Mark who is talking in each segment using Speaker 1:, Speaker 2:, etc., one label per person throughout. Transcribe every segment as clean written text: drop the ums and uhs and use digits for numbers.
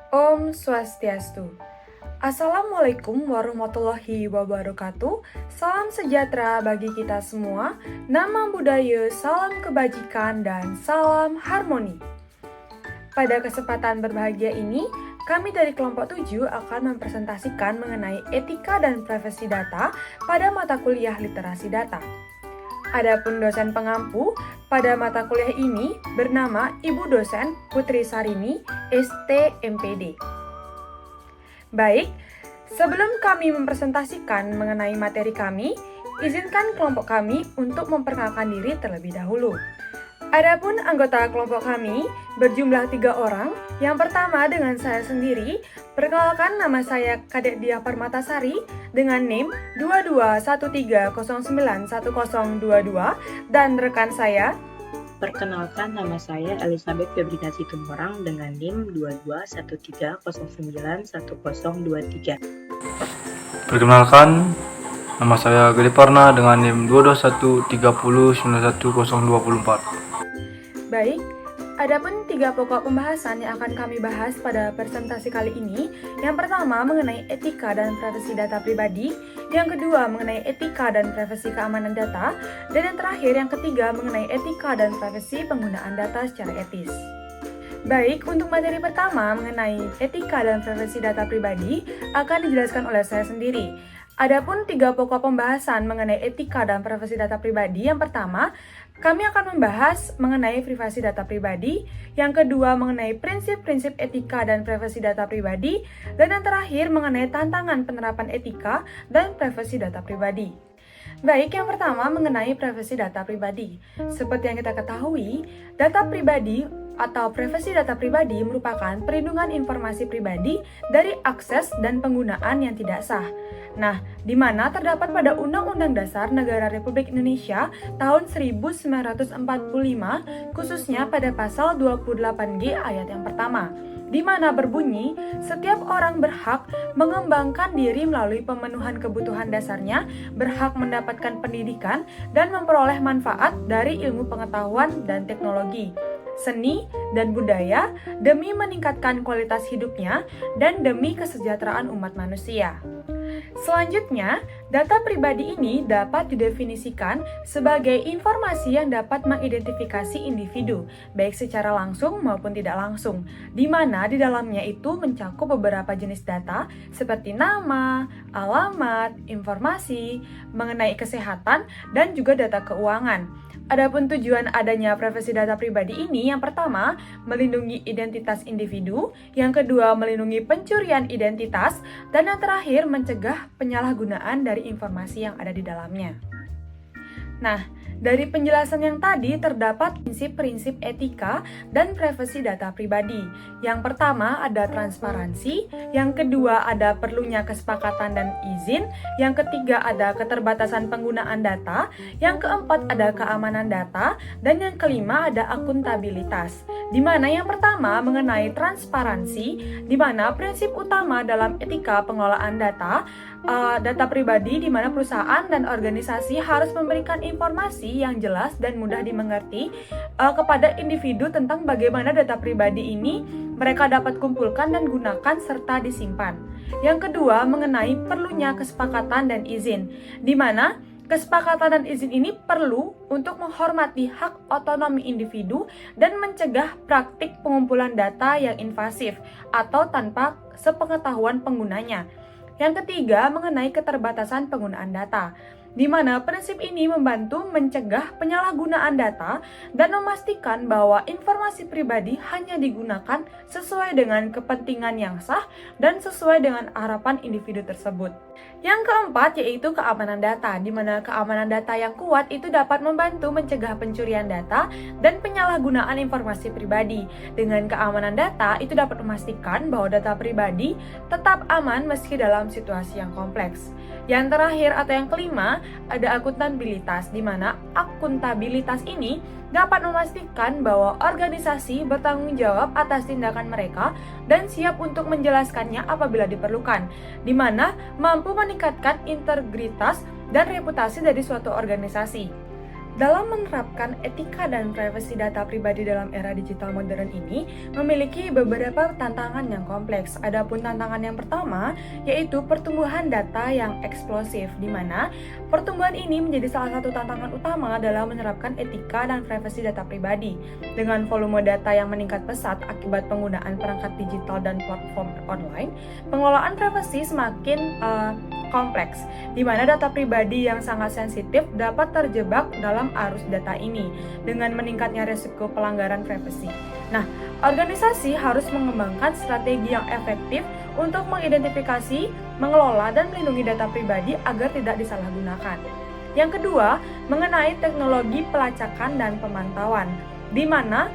Speaker 1: Om Swastiastu. Assalamualaikum warahmatullahi wabarakatuh. Salam sejahtera bagi kita semua. Nama budaya, salam kebajikan, dan salam harmoni. Pada kesempatan berbahagia ini, kami dari kelompok 7 akan mempresentasikan mengenai etika dan privasi data pada mata kuliah literasi data. Adapun dosen pengampu pada mata kuliah ini bernama Ibu Dosen Putri Sarini, ST.MPD. Baik, sebelum kami mempresentasikan mengenai materi kami, izinkan kelompok kami untuk memperkenalkan diri terlebih dahulu. Adapun anggota kelompok kami berjumlah 3 orang. Yang pertama dengan saya sendiri, perkenalkan nama saya Kadek Diah Permatasari dengan NIM 2213091022 dan rekan saya.
Speaker 2: Perkenalkan, nama saya Elizabeth Febrina Situmorang dengan NIM 2213091023.
Speaker 3: Perkenalkan, nama saya Gede Parna dengan NIM 22130911024.
Speaker 1: Baik, adapun 3 pokok pembahasan yang akan kami bahas pada presentasi kali ini. Yang pertama mengenai etika dan privasi data pribadi, yang kedua mengenai etika dan privasi keamanan data, dan yang terakhir yang ketiga mengenai etika dan privasi penggunaan data secara etis. Baik, untuk materi pertama mengenai etika dan privasi data pribadi akan dijelaskan oleh saya sendiri. Adapun 3 pokok pembahasan mengenai etika dan privasi data pribadi, yang pertama, kami akan membahas mengenai privasi data pribadi, yang kedua mengenai prinsip-prinsip etika dan privasi data pribadi, dan yang terakhir mengenai tantangan penerapan etika dan privasi data pribadi. Baik, yang pertama mengenai privasi data pribadi. Seperti yang kita ketahui, data pribadi atau privasi data pribadi merupakan perlindungan informasi pribadi dari akses dan penggunaan yang tidak sah. Nah, di mana terdapat pada Undang-Undang Dasar Negara Republik Indonesia tahun 1945, khususnya pada pasal 28G ayat yang pertama, di mana berbunyi, setiap orang berhak mengembangkan diri melalui pemenuhan kebutuhan dasarnya, berhak mendapatkan pendidikan, dan memperoleh manfaat dari ilmu pengetahuan dan teknologi, seni, dan budaya demi meningkatkan kualitas hidupnya dan demi kesejahteraan umat manusia. Selanjutnya, data pribadi ini dapat didefinisikan sebagai informasi yang dapat mengidentifikasi individu, baik secara langsung maupun tidak langsung, di mana di dalamnya itu mencakup beberapa jenis data seperti nama, alamat, informasi, mengenai kesehatan, dan juga data keuangan. Adapun tujuan adanya privasi data pribadi ini, yang pertama, melindungi identitas individu, yang kedua, melindungi pencurian identitas, dan yang terakhir, mencegah penyalahgunaan dari informasi yang ada di dalamnya. Nah, dari penjelasan yang tadi terdapat prinsip-prinsip etika dan privasi data pribadi. Yang pertama ada transparansi, yang kedua ada perlunya kesepakatan dan izin, yang ketiga ada keterbatasan penggunaan data, yang keempat ada keamanan data, dan yang kelima ada akuntabilitas. Di mana yang pertama mengenai transparansi, di mana prinsip utama dalam etika pengelolaan data pribadi, di mana perusahaan dan organisasi harus memberikan informasi yang jelas dan mudah dimengerti kepada individu tentang bagaimana data pribadi ini mereka dapat kumpulkan dan gunakan serta disimpan. Yang kedua mengenai perlunya kesepakatan dan izin, di mana kesepakatan dan izin ini perlu untuk menghormati hak otonomi individu dan mencegah praktik pengumpulan data yang invasif atau tanpa sepengetahuan penggunanya. Yang ketiga, mengenai keterbatasan penggunaan data, di mana prinsip ini membantu mencegah penyalahgunaan data dan memastikan bahwa informasi pribadi hanya digunakan sesuai dengan kepentingan yang sah dan sesuai dengan harapan individu tersebut. Yang keempat yaitu keamanan data, di mana keamanan data yang kuat itu dapat membantu mencegah pencurian data dan penyalahgunaan informasi pribadi. Dengan keamanan data itu dapat memastikan bahwa data pribadi tetap aman meski dalam situasi yang kompleks. Yang terakhir atau yang kelima ada akuntabilitas, di mana akuntabilitas ini dapat memastikan bahwa organisasi bertanggung jawab atas tindakan mereka dan siap untuk menjelaskannya apabila diperlukan, di mana mampu meningkatkan integritas dan reputasi dari suatu organisasi. dalam menerapkan etika dan privasi data pribadi dalam era digital modern ini memiliki beberapa tantangan yang kompleks. Adapun tantangan yang pertama yaitu pertumbuhan data yang eksplosif, di mana pertumbuhan ini menjadi salah satu tantangan utama dalam menerapkan etika dan privasi data pribadi. Dengan volume data yang meningkat pesat akibat penggunaan perangkat digital dan platform online, pengelolaan privasi semakin kompleks, di mana data pribadi yang sangat sensitif dapat terjebak dalam arus data ini dengan meningkatnya risiko pelanggaran privasi. Nah, organisasi harus mengembangkan strategi yang efektif untuk mengidentifikasi, mengelola, dan melindungi data pribadi agar tidak disalahgunakan. Yang kedua, mengenai teknologi pelacakan dan pemantauan, di mana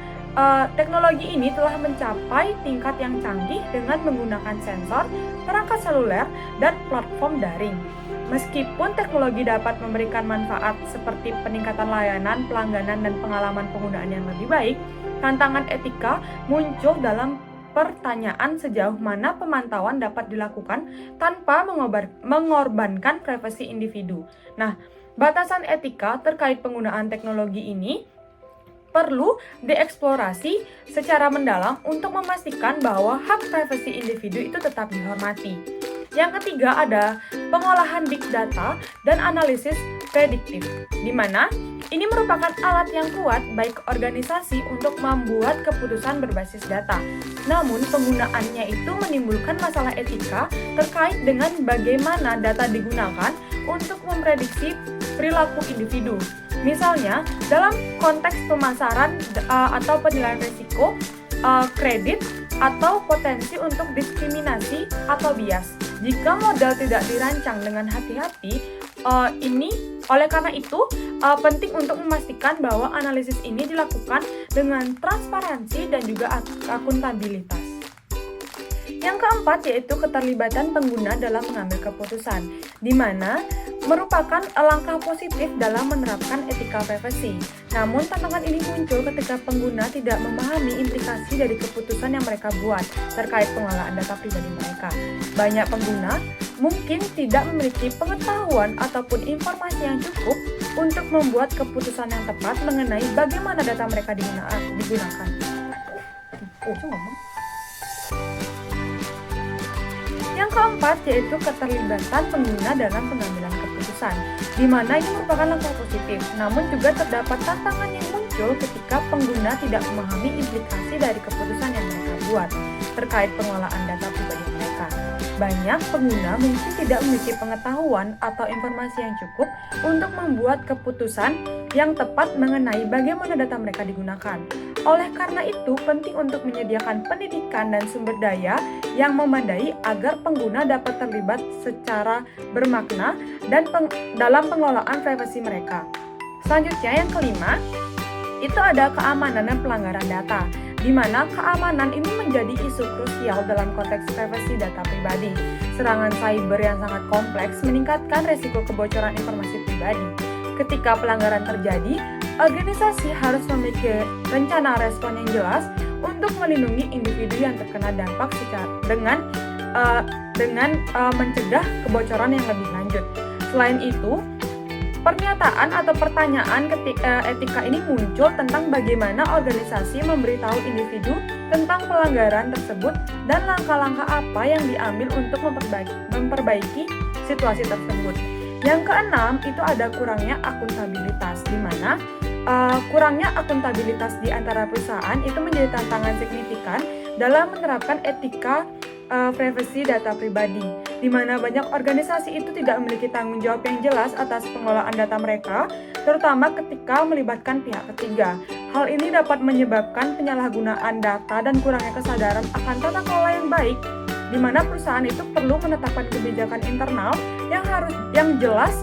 Speaker 1: teknologi ini telah mencapai tingkat yang canggih dengan menggunakan sensor, perangkat seluler, dan platform daring. Meskipun teknologi dapat memberikan manfaat seperti peningkatan layanan, pelangganan, dan pengalaman penggunaan yang lebih baik, tantangan etika muncul dalam pertanyaan sejauh mana pemantauan dapat dilakukan tanpa mengorbankan privasi individu. Nah, batasan etika terkait penggunaan teknologi ini perlu dieksplorasi secara mendalam untuk memastikan bahwa hak privasi individu itu tetap dihormati. Yang ketiga ada pengolahan big data dan analisis prediktif, di mana ini merupakan alat yang kuat baik organisasi untuk membuat keputusan berbasis data. Namun penggunaannya itu menimbulkan masalah etika terkait dengan bagaimana data digunakan untuk memprediksi perilaku individu. Misalnya, dalam konteks pemasaran atau penilaian risiko, kredit, atau potensi untuk diskriminasi atau bias. Jika modal tidak dirancang dengan hati-hati, oleh karena itu penting untuk memastikan bahwa analisis ini dilakukan dengan transparansi dan juga akuntabilitas. Yang keempat yaitu keterlibatan pengguna dalam mengambil keputusan, di mana merupakan langkah positif dalam menerapkan etika privasi. Namun tantangan ini muncul ketika pengguna tidak memahami implikasi dari keputusan yang mereka buat terkait pengelolaan data pribadi mereka. Banyak pengguna mungkin tidak memiliki pengetahuan ataupun informasi yang cukup untuk membuat keputusan yang tepat mengenai bagaimana data mereka digunakan. Yang keempat yaitu keterlibatan pengguna dalam pengambilan keputusan, di mana ini merupakan langkah positif, namun juga terdapat tantangan yang muncul ketika pengguna tidak memahami implikasi dari keputusan yang mereka buat terkait pengelolaan data pribadi mereka. Banyak pengguna mungkin tidak memiliki pengetahuan atau informasi yang cukup untuk membuat keputusan yang tepat mengenai bagaimana data mereka digunakan. Oleh karena itu, penting untuk menyediakan pendidikan dan sumber daya yang memadai agar pengguna dapat terlibat secara bermakna dan dalam pengelolaan privasi mereka. Selanjutnya, yang kelima, itu ada keamanan dan pelanggaran data, di mana keamanan ini menjadi isu krusial dalam konteks privasi data pribadi. Serangan cyber yang sangat kompleks meningkatkan risiko kebocoran informasi pribadi. Ketika pelanggaran terjadi, organisasi harus memiliki rencana respon yang jelas untuk melindungi individu yang terkena dampak dengan mencegah kebocoran yang lebih lanjut. Selain itu, pernyataan atau pertanyaan etika ini muncul tentang bagaimana organisasi memberitahu individu tentang pelanggaran tersebut dan langkah-langkah apa yang diambil untuk memperbaiki situasi tersebut. Yang keenam itu ada kurangnya akuntabilitas, di mana kurangnya akuntabilitas di antara perusahaan itu menjadi tantangan signifikan dalam menerapkan etika privasi data pribadi, di mana banyak organisasi itu tidak memiliki tanggung jawab yang jelas atas pengelolaan data mereka, terutama ketika melibatkan pihak ketiga. Hal ini dapat menyebabkan penyalahgunaan data dan kurangnya kesadaran akan tata kelola yang baik, di mana perusahaan itu perlu menetapkan kebijakan internal yang jelas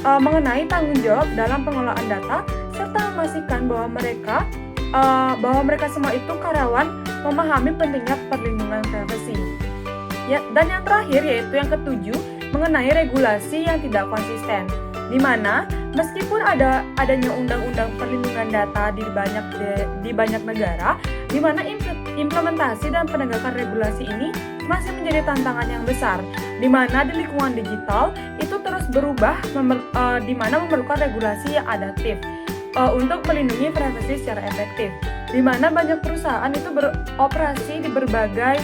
Speaker 1: mengenai tanggung jawab dalam pengelolaan data, serta memastikan bahwa mereka semua itu karyawan memahami pentingnya perlindungan privasi. Ya, dan yang terakhir yaitu yang ketujuh mengenai regulasi yang tidak konsisten, di mana meskipun adanya undang-undang perlindungan data di banyak negara, di mana implementasi dan penegakan regulasi ini masih menjadi tantangan yang besar, di mana di lingkungan digital itu terus berubah, di mana memerlukan regulasi yang adaptif. untuk melindungi privasi secara efektif, di mana banyak perusahaan itu beroperasi di berbagai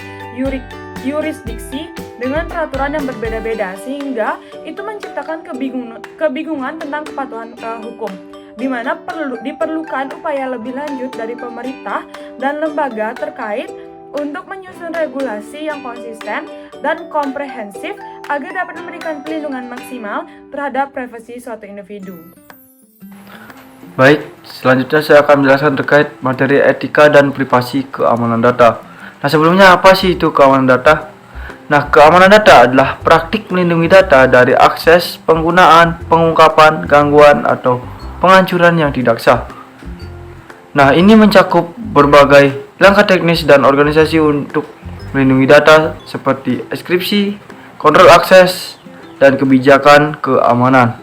Speaker 1: yurisdiksi dengan peraturan yang berbeda-beda, sehingga itu menciptakan kebingungan tentang kepatuhan hukum, di mana diperlukan upaya lebih lanjut dari pemerintah dan lembaga terkait untuk menyusun regulasi yang konsisten dan komprehensif agar dapat memberikan perlindungan maksimal terhadap privasi suatu individu.
Speaker 3: Baik, selanjutnya saya akan menjelaskan terkait materi etika dan privasi keamanan data. Nah, sebelumnya apa sih itu keamanan data? Nah, keamanan data adalah praktik melindungi data dari akses, penggunaan, pengungkapan, gangguan, atau penghancuran yang tidak sah. Nah, ini mencakup berbagai langkah teknis dan organisasi untuk melindungi data seperti enkripsi, kontrol akses, dan kebijakan keamanan.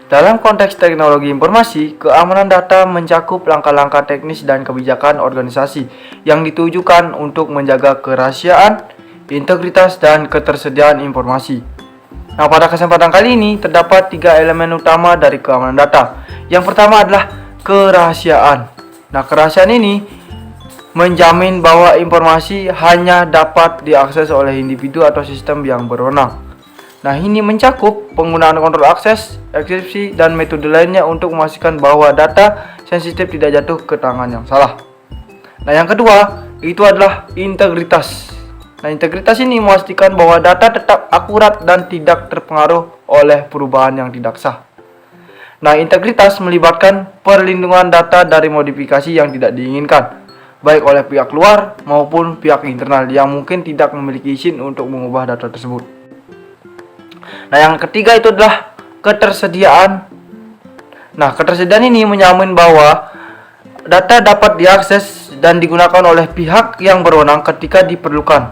Speaker 3: Dalam konteks teknologi informasi, keamanan data mencakup langkah-langkah teknis dan kebijakan organisasi yang ditujukan untuk menjaga kerahasiaan, integritas, dan ketersediaan informasi. Nah, pada kesempatan kali ini terdapat 3 elemen utama dari keamanan data. Yang pertama adalah kerahasiaan. Nah, kerahasiaan ini menjamin bahwa informasi hanya dapat diakses oleh individu atau sistem yang berwenang. Nah, ini mencakup penggunaan kontrol akses, enkripsi, dan metode lainnya untuk memastikan bahwa data sensitif tidak jatuh ke tangan yang salah. Nah, yang kedua itu adalah integritas. Nah, integritas ini memastikan bahwa data tetap akurat dan tidak terpengaruh oleh perubahan yang tidak sah. Nah, integritas melibatkan perlindungan data dari modifikasi yang tidak diinginkan, baik oleh pihak luar maupun pihak internal yang mungkin tidak memiliki izin untuk mengubah data tersebut. Nah, yang ketiga itu adalah ketersediaan. Nah, ketersediaan ini menjamin bahwa data dapat diakses dan digunakan oleh pihak yang berwenang ketika diperlukan.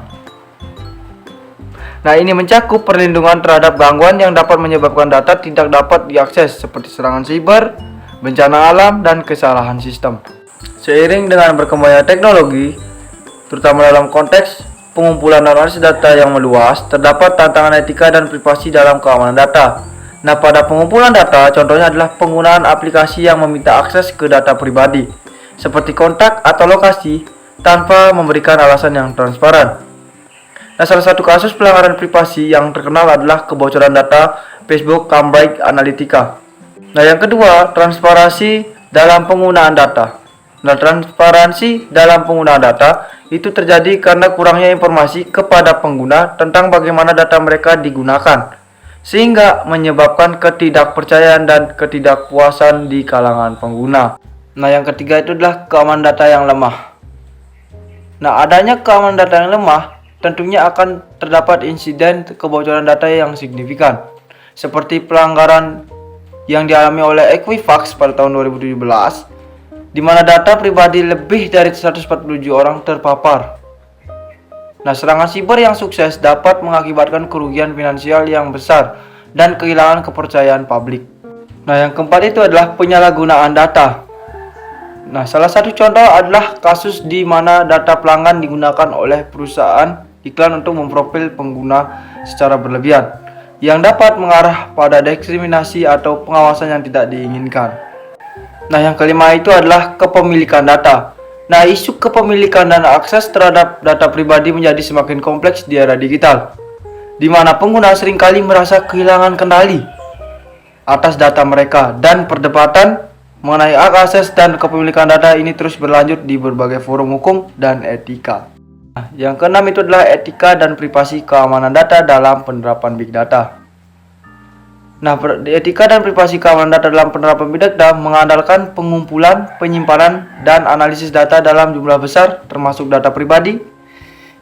Speaker 3: Nah, ini mencakup perlindungan terhadap gangguan yang dapat menyebabkan data tidak dapat diakses seperti serangan siber, bencana alam, dan kesalahan sistem. Seiring dengan berkembangnya teknologi, terutama dalam konteks pengumpulan dan analisis data yang meluas, terdapat tantangan etika dan privasi dalam keamanan data. Nah, pada pengumpulan data, contohnya adalah penggunaan aplikasi yang meminta akses ke data pribadi, seperti kontak atau lokasi, tanpa memberikan alasan yang transparan. Nah, salah satu kasus pelanggaran privasi yang terkenal adalah kebocoran data Facebook Cambridge Analytica. Nah, yang kedua, transparansi dalam penggunaan data. Nah, transparansi dalam penggunaan data itu terjadi karena kurangnya informasi kepada pengguna tentang bagaimana data mereka digunakan, sehingga menyebabkan ketidakpercayaan dan ketidakpuasan di kalangan pengguna. Nah, yang ketiga itu adalah keamanan data yang lemah. Nah, adanya keamanan data yang lemah tentunya akan terdapat insiden kebocoran data yang signifikan, seperti pelanggaran yang dialami oleh Equifax pada tahun 2017, di mana data pribadi lebih dari 147 orang terpapar. Nah, serangan siber yang sukses dapat mengakibatkan kerugian finansial yang besar dan kehilangan kepercayaan publik. Nah, yang keempat itu adalah penyalahgunaan data. Nah, salah satu contoh adalah kasus di mana data pelanggan digunakan oleh perusahaan iklan untuk memprofil pengguna secara berlebihan, yang dapat mengarah pada diskriminasi atau pengawasan yang tidak diinginkan. Nah, yang kelima itu adalah kepemilikan data. Nah, isu kepemilikan dan akses terhadap data pribadi menjadi semakin kompleks di era digital, di mana pengguna seringkali merasa kehilangan kendali atas data mereka, dan perdebatan mengenai hak akses dan kepemilikan data ini terus berlanjut di berbagai forum hukum dan etika. Nah, yang keenam itu adalah etika dan privasi keamanan data dalam penerapan big data. Nah, etika dan privasi keamanan data dalam penerapan big data mengandalkan pengumpulan, penyimpanan, dan analisis data dalam jumlah besar, termasuk data pribadi,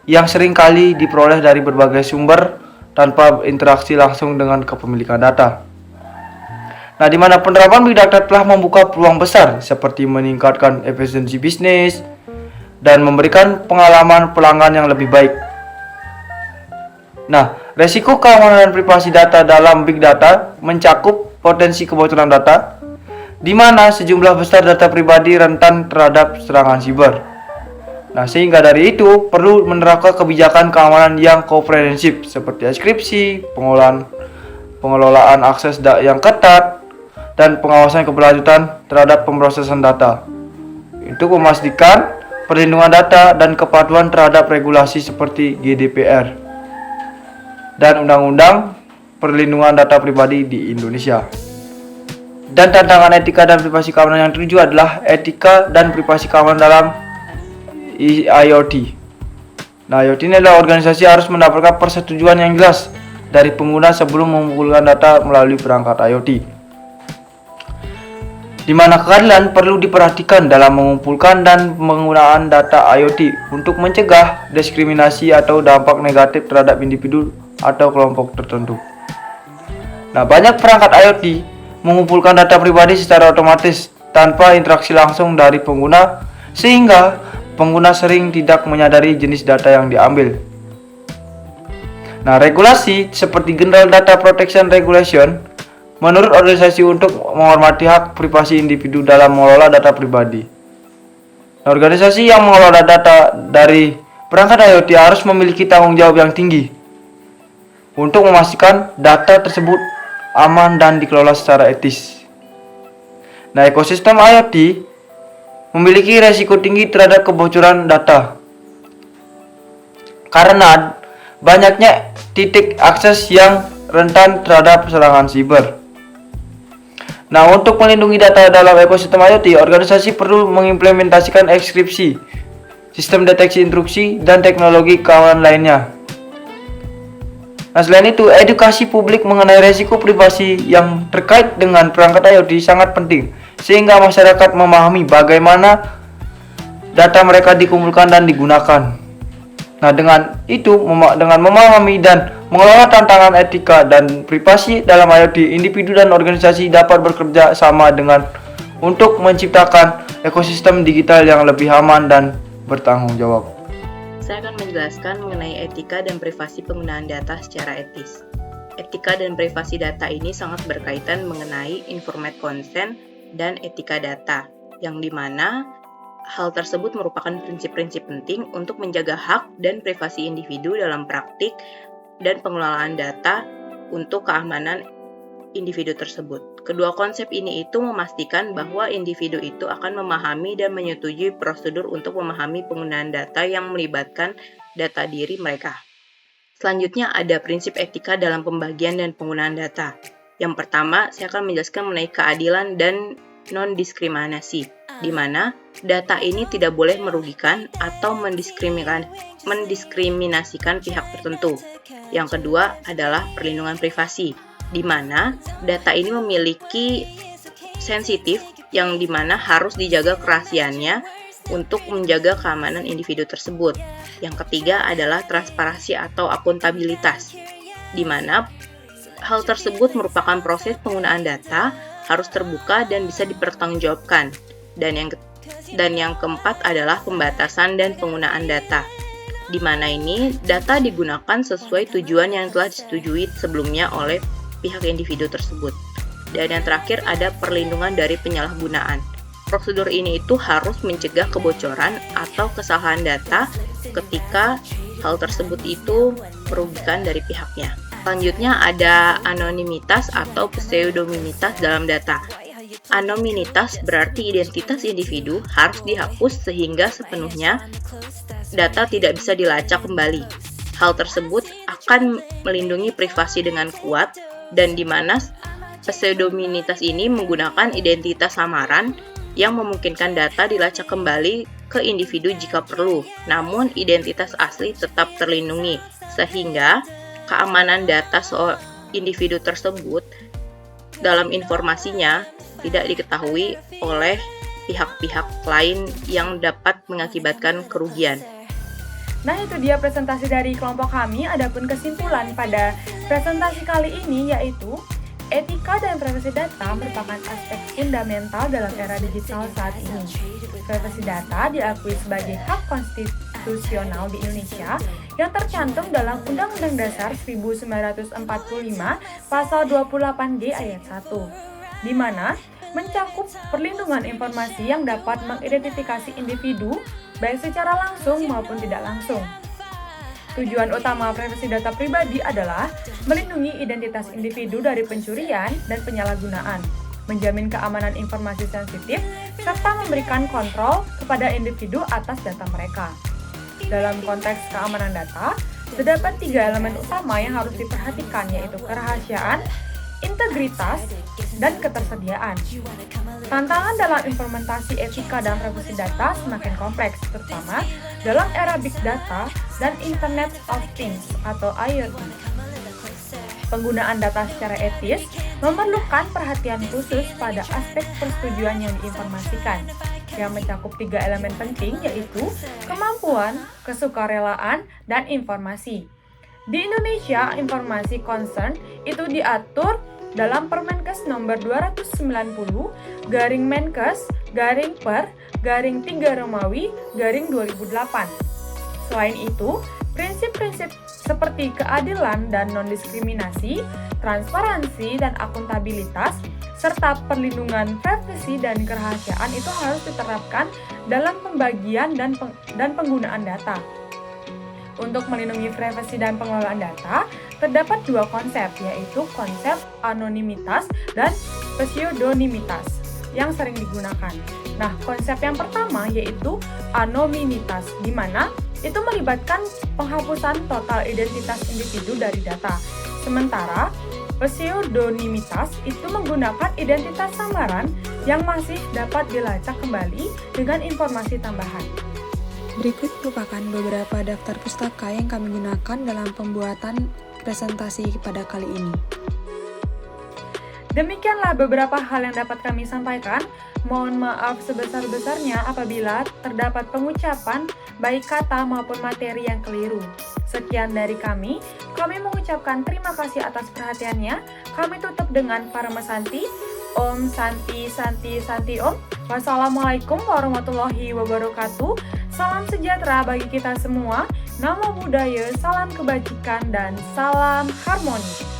Speaker 3: yang seringkali diperoleh dari berbagai sumber tanpa interaksi langsung dengan kepemilikan data. Nah, di mana penerapan big data telah membuka peluang besar seperti meningkatkan efisiensi bisnis dan memberikan pengalaman pelanggan yang lebih baik. Nah, resiko keamanan dan privasi data dalam big data mencakup potensi kebocoran data, di mana sejumlah besar data pribadi rentan terhadap serangan siber. Nah, sehingga dari itu perlu menerapkan kebijakan keamanan yang komprehensif seperti enkripsi, pengelolaan akses yang ketat, dan pengawasan keberlanjutan terhadap pemrosesan data. Untuk memastikan perlindungan data dan kepatuhan terhadap regulasi seperti GDPR dan Undang-Undang Perlindungan Data Pribadi di Indonesia. Dan tantangan etika dan privasi keamanan yang tujuh adalah etika dan privasi keamanan dalam IoT. Nah, IoT ini adalah organisasi harus mendapatkan persetujuan yang jelas dari pengguna sebelum mengumpulkan data melalui perangkat IoT. Di mana keadilan perlu diperhatikan dalam mengumpulkan dan penggunaan data IoT untuk mencegah diskriminasi atau dampak negatif terhadap individu atau kelompok tertentu. Nah, banyak perangkat IoT mengumpulkan data pribadi secara otomatis tanpa interaksi langsung dari pengguna, sehingga pengguna sering tidak menyadari jenis data yang diambil. Nah, regulasi seperti General Data Protection Regulation menurut organisasi untuk menghormati hak privasi individu dalam mengelola data pribadi. Nah, organisasi yang mengelola data dari perangkat IoT harus memiliki tanggung jawab yang tinggi untuk memastikan data tersebut aman dan dikelola secara etis. Nah, ekosistem IoT memiliki resiko tinggi terhadap kebocoran data karena banyaknya titik akses yang rentan terhadap serangan siber. Nah, untuk melindungi data dalam ekosistem IoT, organisasi perlu mengimplementasikan enkripsi, sistem deteksi intrusi, dan teknologi keamanan lainnya. Nah, selain itu, edukasi publik mengenai resiko privasi yang terkait dengan perangkat IoT sangat penting, sehingga masyarakat memahami bagaimana data mereka dikumpulkan dan digunakan. Nah, dengan itu, dengan memahami dan mengelola tantangan etika dan privasi dalam IoT, individu dan organisasi dapat bekerja sama untuk menciptakan ekosistem digital yang lebih aman dan bertanggung jawab.
Speaker 2: Saya akan menjelaskan mengenai etika dan privasi penggunaan data secara etis. Etika dan privasi data ini sangat berkaitan mengenai informed consent dan etika data, yang dimana hal tersebut merupakan prinsip-prinsip penting untuk menjaga hak dan privasi individu dalam praktik dan pengelolaan data untuk keamanan individu tersebut. Kedua konsep ini itu memastikan bahwa individu itu akan memahami dan menyetujui prosedur untuk memahami penggunaan data yang melibatkan data diri mereka. Selanjutnya ada prinsip etika dalam pembagian dan penggunaan data. Yang pertama, saya akan menjelaskan mengenai keadilan dan non-diskriminasi, di mana data ini tidak boleh merugikan atau mendiskriminasikan pihak tertentu. Yang kedua adalah perlindungan privasi, di mana data ini memiliki sensitif yang dimana harus dijaga kerahasiaannya untuk menjaga keamanan individu tersebut. Yang ketiga adalah transparansi atau akuntabilitas, di mana hal tersebut merupakan proses penggunaan data harus terbuka dan bisa dipertanggungjawabkan. Dan yang keempat adalah pembatasan dan penggunaan data, di mana ini data digunakan sesuai tujuan yang telah disetujui sebelumnya oleh pihak individu tersebut. Dan yang terakhir ada perlindungan dari penyalahgunaan. Prosedur ini itu harus mencegah kebocoran atau kesalahan data ketika hal tersebut itu merugikan dari pihaknya. Selanjutnya ada anonimitas atau pseudonimitas dalam data. Anonimitas berarti identitas individu harus dihapus sehingga sepenuhnya data tidak bisa dilacak kembali. Hal tersebut akan melindungi privasi dengan kuat, dan di mana pseudonimitas ini menggunakan identitas samaran yang memungkinkan data dilacak kembali ke individu jika perlu, namun identitas asli tetap terlindungi, sehingga keamanan data individu tersebut dalam informasinya tidak diketahui oleh pihak-pihak lain yang dapat mengakibatkan kerugian.
Speaker 1: Nah, itu dia presentasi dari kelompok kami. Adapun kesimpulan pada presentasi kali ini yaitu etika dan privasi data merupakan aspek fundamental dalam era digital saat ini. Privasi data diakui sebagai hak konstitusional di Indonesia yang tercantum dalam Undang-Undang Dasar 1945 Pasal 28G ayat 1, di mana mencakup perlindungan informasi yang dapat mengidentifikasi individu baik secara langsung maupun tidak langsung. Tujuan utama privasi data pribadi adalah melindungi identitas individu dari pencurian dan penyalahgunaan. menjamin keamanan informasi sensitif, serta memberikan kontrol kepada individu atas data mereka. Dalam konteks keamanan data, terdapat 3 elemen utama yang harus diperhatikan, yaitu kerahasiaan, integritas, dan ketersediaan. Tantangan dalam implementasi etika dan privasi data semakin kompleks, terutama dalam era Big Data dan Internet of Things atau IoT. Penggunaan data secara etis memerlukan perhatian khusus pada aspek persetujuan yang diinformasikan, yang mencakup 3 elemen penting, yaitu kemampuan, kesukarelaan, dan informasi. Di Indonesia, informasi concern itu diatur dalam Permenkes nomor 219/Menkes/Per/3 Romawi/2008. Selain itu, prinsip-prinsip seperti keadilan dan non-diskriminasi, transparansi dan akuntabilitas, serta perlindungan privasi dan kerahasiaan itu harus diterapkan dalam pembagian dan penggunaan data. Untuk melindungi privasi dan pengelolaan data, terdapat 2 konsep, yaitu konsep anonimitas dan pseudonimitas yang sering digunakan. Nah, konsep yang pertama yaitu anonimitas, di mana itu melibatkan penghapusan total identitas individu dari data. Sementara pseudonimitas itu menggunakan identitas samaran yang masih dapat dilacak kembali dengan informasi tambahan.
Speaker 4: Berikut merupakan beberapa daftar pustaka yang kami gunakan dalam pembuatan presentasi pada kali ini.
Speaker 1: Demikianlah beberapa hal yang dapat kami sampaikan. Mohon maaf sebesar-besarnya apabila terdapat pengucapan baik kata maupun materi yang keliru. Sekian dari kami mengucapkan terima kasih atas perhatiannya. Kami tutup dengan Paramasanti. Om Santi Santi Santi Om. Wassalamualaikum warahmatullahi wabarakatuh. Salam sejahtera bagi kita semua. Namo Buddhaya, salam kebajikan, dan salam harmoni.